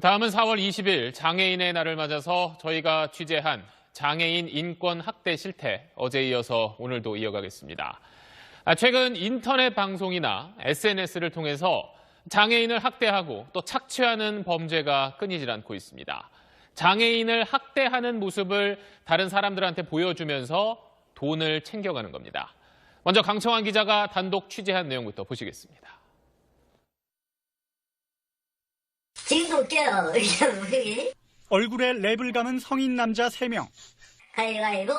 다음은 4월 20일 장애인의 날을 맞아서 저희가 취재한 장애인 인권 학대 실태, 어제에 이어서 오늘도 이어가겠습니다. 최근 인터넷 방송이나 SNS를 통해서 장애인을 학대하고 또 착취하는 범죄가 끊이질 않고 있습니다. 장애인을 학대하는 모습을 다른 사람들한테 보여주면서 돈을 챙겨가는 겁니다. 먼저 강청환 기자가 단독 취재한 내용부터 보시겠습니다. 지금도 웃겨요. 얼굴에 랩을 감은 성인 남자 3명. 가위바위보.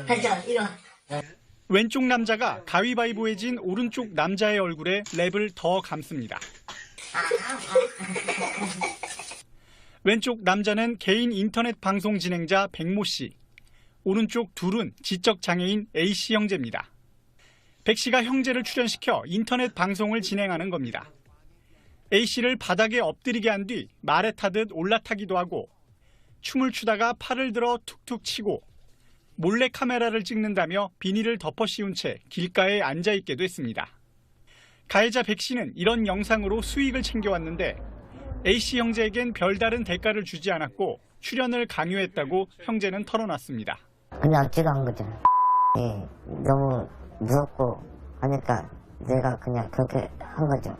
하죠. 이거. 왼쪽 남자가 가위바위보에 진 오른쪽 남자의 얼굴에 랩을 더 감습니다. 왼쪽 남자는 개인 인터넷 방송 진행자 백모 씨. 오른쪽 둘은 지적장애인 A씨 형제입니다. 백 씨가 형제를 출연시켜 인터넷 방송을 진행하는 겁니다. A씨를 바닥에 엎드리게 한 뒤 말에 타듯 올라타기도 하고 춤을 추다가 팔을 들어 툭툭 치고 몰래 카메라를 찍는다며 비닐을 덮어 씌운 채 길가에 앉아있게도 했습니다. 가해자 백 씨는 이런 영상으로 수익을 챙겨왔는데 A씨 형제에겐 별다른 대가를 주지 않았고 출연을 강요했다고 형제는 털어놨습니다. 그냥 지도한 거죠. 너무 무섭고 하니까 내가 그냥 그렇게 한 거죠.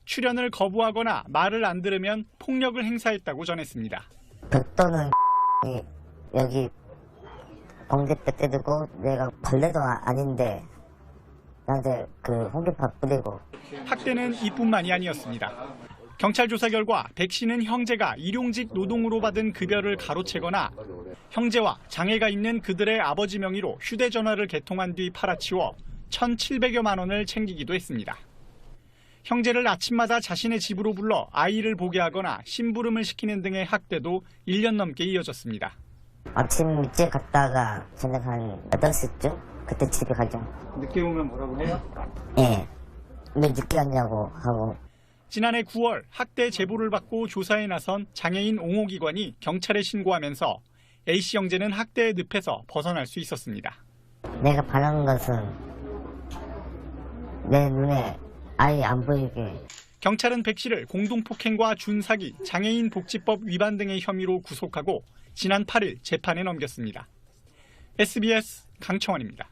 출연을 거부하거나 말을 안 들으면 폭력을 행사했다고 전했습니다. 벽도는 여기 번개뼈 떼두고 내가 벌레도 아닌데 나한테 그 홍게밥 뿌리고. 학대는 이뿐만이 아니었습니다. 경찰 조사 결과 백 씨는 형제가 일용직 노동으로 받은 급여를 가로채거나 형제와 장애가 있는 그들의 아버지 명의로 휴대전화를 개통한 뒤 팔아치워 1,700여만 원을 챙기기도 했습니다. 형제를 아침마다 자신의 집으로 불러 아이를 보게 하거나 심부름을 시키는 등의 학대도 1년 넘게 이어졌습니다. 아침 일찍 갔다가 저녁 한 8시쯤? 그때 집에 가죠. 늦게 오면 뭐라고 해요? 예. 왜 늦게 왔냐고 하고. 지난해 9월 학대 제보를 받고 조사에 나선 장애인 옹호기관이 경찰에 신고하면서 A씨 형제는 학대의 늪에서 벗어날 수 있었습니다. 내가 바라는 것은 내 눈에 아예 안 보이게. 경찰은 백 씨를 공동폭행과 준사기, 장애인 복지법 위반 등의 혐의로 구속하고 지난 8일 재판에 넘겼습니다. SBS 강청환입니다.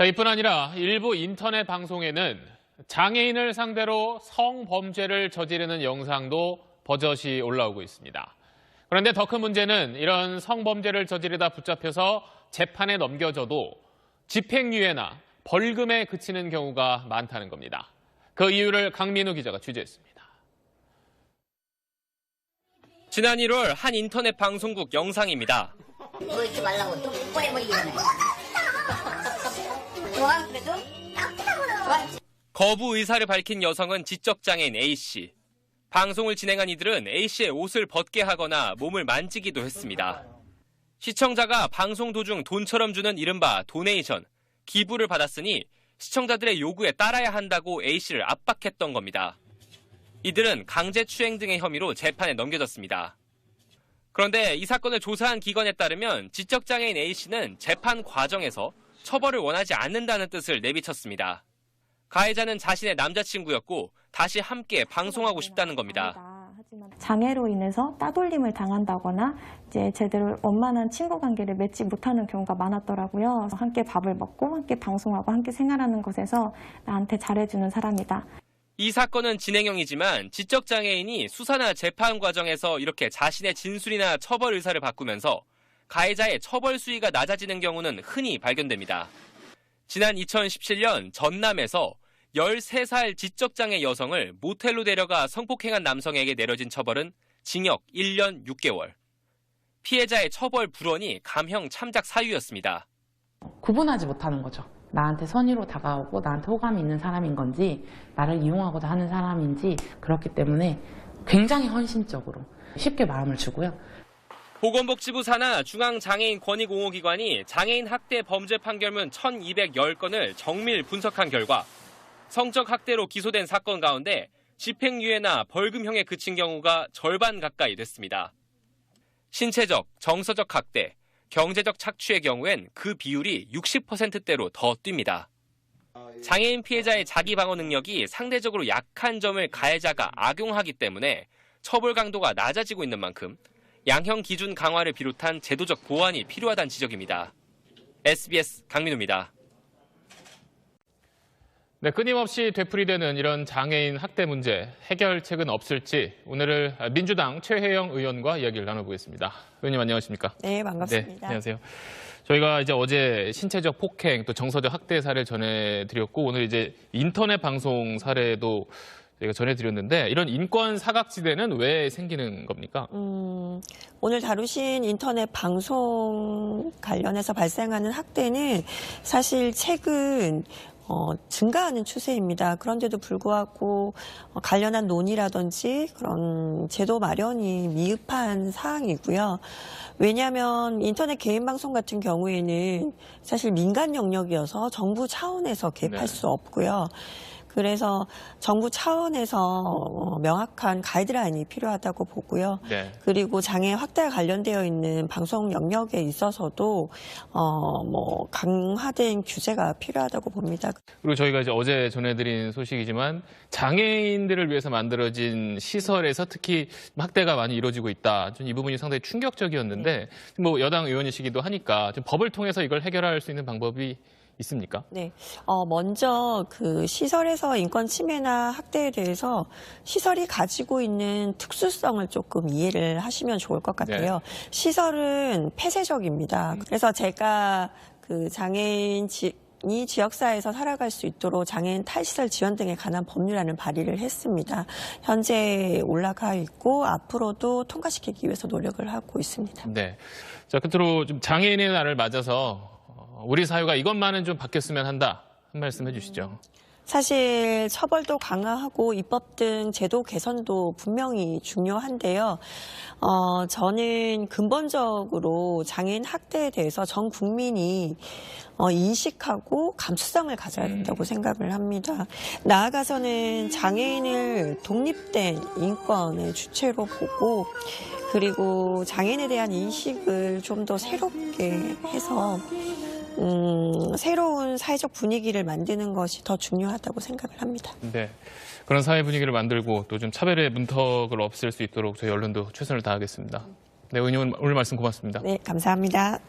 이뿐 아니라 일부 인터넷 방송에는 장애인을 상대로 성범죄를 저지르는 영상도 버젓이 올라오고 있습니다. 그런데 더 큰 문제는 이런 성범죄를 저지르다 붙잡혀서 재판에 넘겨져도 집행유예나 벌금에 그치는 경우가 많다는 겁니다. 그 이유를 강민우 기자가 취재했습니다. 지난 1월 한 인터넷 방송국 영상입니다. 보이지 말라고 또 뽀뽀해버리기 전에. 거부 의사를 밝힌 여성은 지적장애인 A씨. 방송을 진행한 이들은 A씨의 옷을 벗게 하거나 몸을 만지기도 했습니다. 시청자가 방송 도중 돈처럼 주는 이른바 도네이션, 기부를 받았으니 시청자들의 요구에 따라야 한다고 A씨를 압박했던 겁니다. 이들은 강제추행 등의 혐의로 재판에 넘겨졌습니다. 그런데 이 사건을 조사한 기관에 따르면 지적장애인 A씨는 재판 과정에서 처벌을 원하지 않는다는 뜻을 내비쳤습니다. 가해자는 자신의 남자친구였고 다시 함께 방송하고 싶다는 겁니다. 장애로 인해서 따돌림을 당한다거나 이제 제대로 원만한 친구 관계를 맺지 못하는 경우가 많았더라고요. 함께 밥을 먹고 함께 방송하고 함께 생활하는 것에서 나한테 잘해주는 사람이다. 이 사건은 진행형이지만 지적장애인이 수사나 재판 과정에서 이렇게 자신의 진술이나 처벌 의사를 바꾸면서 가해자의 처벌 수위가 낮아지는 경우는 흔히 발견됩니다. 지난 2017년 전남에서 13살 지적장애 여성을 모텔로 데려가 성폭행한 남성에게 내려진 처벌은 징역 1년 6개월. 피해자의 처벌 불원이 감형 참작 사유였습니다. 구분하지 못하는 거죠. 나한테 선의로 다가오고 나한테 호감이 있는 사람인 건지 나를 이용하고자 하는 사람인지 그렇기 때문에 굉장히 헌신적으로 쉽게 마음을 주고요. 보건복지부 산하 중앙장애인권익옹호기관이 장애인 학대 범죄 판결문 1,210건을 정밀 분석한 결과 성적 학대로 기소된 사건 가운데 집행유예나 벌금형에 그친 경우가 절반 가까이 됐습니다. 신체적, 정서적 학대, 경제적 착취의 경우엔 그 비율이 60%대로 더 뜁니다. 장애인 피해자의 자기 방어 능력이 상대적으로 약한 점을 가해자가 악용하기 때문에 처벌 강도가 낮아지고 있는 만큼 양형 기준 강화를 비롯한 제도적 보완이 필요하다는 지적입니다. SBS 강민우입니다. 네, 끊임없이 되풀이되는 이런 장애인 학대 문제 해결책은 없을지 오늘은 민주당 최혜영 의원과 이야기를 나눠보겠습니다. 의원님 안녕하십니까? 네, 반갑습니다. 네, 안녕하세요. 저희가 이제 어제 신체적 폭행 또 정서적 학대 사례를 전해드렸고 오늘 이제 인터넷 방송 사례도 저희가 전해드렸는데 이런 인권 사각지대는 왜 생기는 겁니까? 오늘 다루신 인터넷 방송 관련해서 발생하는 학대는 사실 최근 증가하는 추세입니다. 그런데도 불구하고 관련한 논의라든지 그런 제도 마련이 미흡한 사항이고요. 왜냐하면 인터넷 개인 방송 같은 경우에는 사실 민간 영역이어서 정부 차원에서 개입할 수 없고요. 그래서 정부 차원에서 명확한 가이드라인이 필요하다고 보고요. 네. 그리고 장애 확대와 관련되어 있는 방송 영역에 있어서도 강화된 규제가 필요하다고 봅니다. 그리고 저희가 이제 어제 전해드린 소식이지만 장애인들을 위해서 만들어진 시설에서 특히 학대가 많이 이루어지고 있다. 좀 이 부분이 상당히 충격적이었는데 뭐 여당 의원이시기도 하니까 좀 법을 통해서 이걸 해결할 수 있는 방법이 있습니까? 네. 먼저 그 시설에서 인권 침해나 학대에 대해서 시설이 가지고 있는 특수성을 조금 이해를 하시면 좋을 것 같아요. 네. 시설은 폐쇄적입니다. 그래서 제가 그 장애인이 지역사회에서 살아갈 수 있도록 장애인 탈시설 지원 등에 관한 법률안을 발의를 했습니다. 현재 올라가 있고 앞으로도 통과시키기 위해서 노력을 하고 있습니다. 네. 자, 끝으로 좀 장애인의 날을 맞아서 우리 사회가 이것만은 좀 바뀌었으면 한다. 한 말씀 해주시죠. 사실 처벌도 강화하고 입법 등 제도 개선도 분명히 중요한데요. 저는 근본적으로 장애인 학대에 대해서 전 국민이 인식하고 감수성을 가져야 된다고 생각을 합니다. 나아가서는 장애인을 독립된 인권의 주체로 보고 그리고 장애인에 대한 인식을 좀 더 새롭게 해서 새로운 사회적 분위기를 만드는 것이 더 중요하다고 생각을 합니다. 네. 그런 사회 분위기를 만들고 또 좀 차별의 문턱을 없앨 수 있도록 저희 언론도 최선을 다하겠습니다. 네, 의원님 오늘 말씀 고맙습니다. 네, 감사합니다.